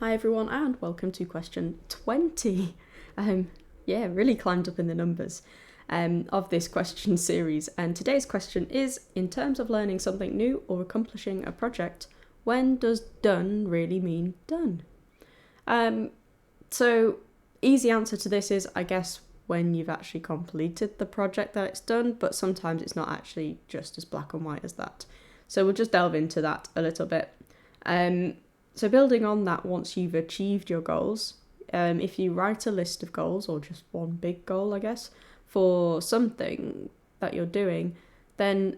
Hi everyone and welcome to question 20. Really climbed up in the numbers of this question series. And today's question is, in terms of learning something new or accomplishing a project, when does done really mean done? So easy answer to this is, I guess, when you've actually completed the project that it's done, but sometimes it's not actually just as black and white as that. So we'll just delve into that a little bit. So building on that, once you've achieved your goals, if you write a list of goals, or just one big goal, I guess, for something that you're doing, then,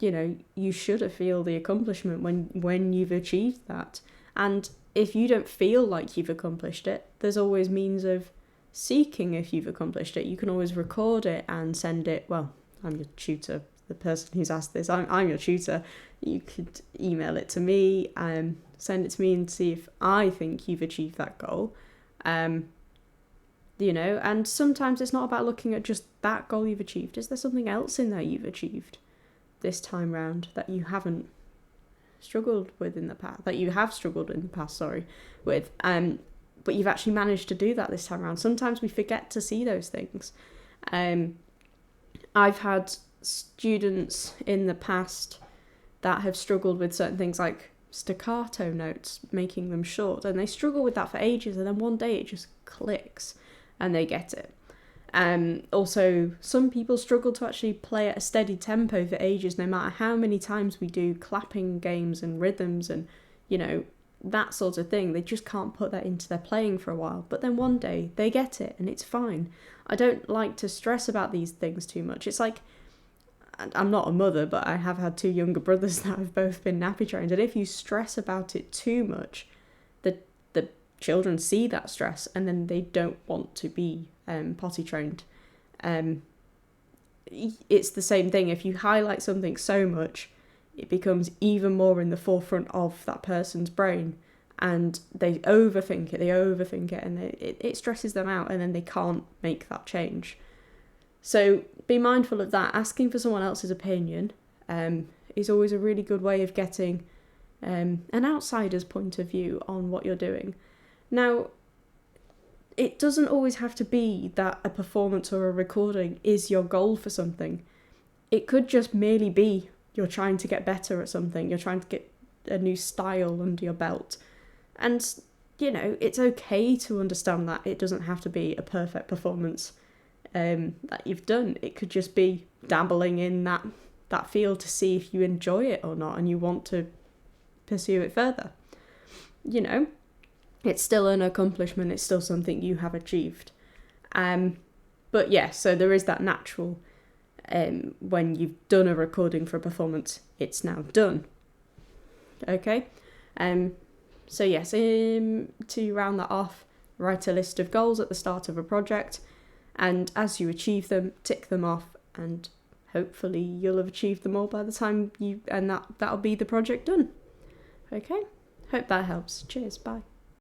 you should feel the accomplishment when you've achieved that. And if you don't feel like you've accomplished it, there's always means of seeking if you've accomplished it. You can always record it and send it. Well, I'm your tutor, the person who's asked this. I'm your tutor. You could email it to me, send it to me and see if I think you've achieved that goal. And sometimes it's not about looking at just that goal you've achieved. Is there something else in there you've achieved this time round that you haven't struggled with in the past, that you have struggled in the past, with, but you've actually managed to do that this time around? Sometimes we forget to see those things. I've had students in the past that have struggled with certain things like staccato notes, making them short, and they struggle with that for ages, and then one day it just clicks and they get it. Also, some people struggle to actually play at a steady tempo for ages, no matter how many times we do clapping games and rhythms and that sort of thing. They just can't put that into their playing for a while, but then one day they get it and it's fine. I don't like to stress about these things too much. It's like, I'm not a mother, but I have had two younger brothers that have both been nappy trained, and if you stress about it too much, the children see that stress and then they don't want to be potty trained. It's the same thing. If you highlight something so much, it becomes even more in the forefront of that person's brain, and they overthink it, and it stresses them out, and then they can't make that change. So be mindful of that. Asking for someone else's opinion is always a really good way of getting an outsider's point of view on what you're doing. Now, it doesn't always have to be that a performance or a recording is your goal for something. It could just merely be you're trying to get better at something. You're trying to get a new style under your belt. And, it's okay to understand that it doesn't have to be a perfect performance that you've done. It could just be dabbling in that field to see if you enjoy it or not, and you want to pursue it further. It's still an accomplishment. It's still something you have achieved. But yeah, so there is that natural, when you've done a recording for a performance, it's now done. Okay. So yes, to round that off, write a list of goals at the start of a project, and as you achieve them, tick them off, and hopefully you'll have achieved them all by the time that'll be the project done. Okay, hope that helps. Cheers, bye.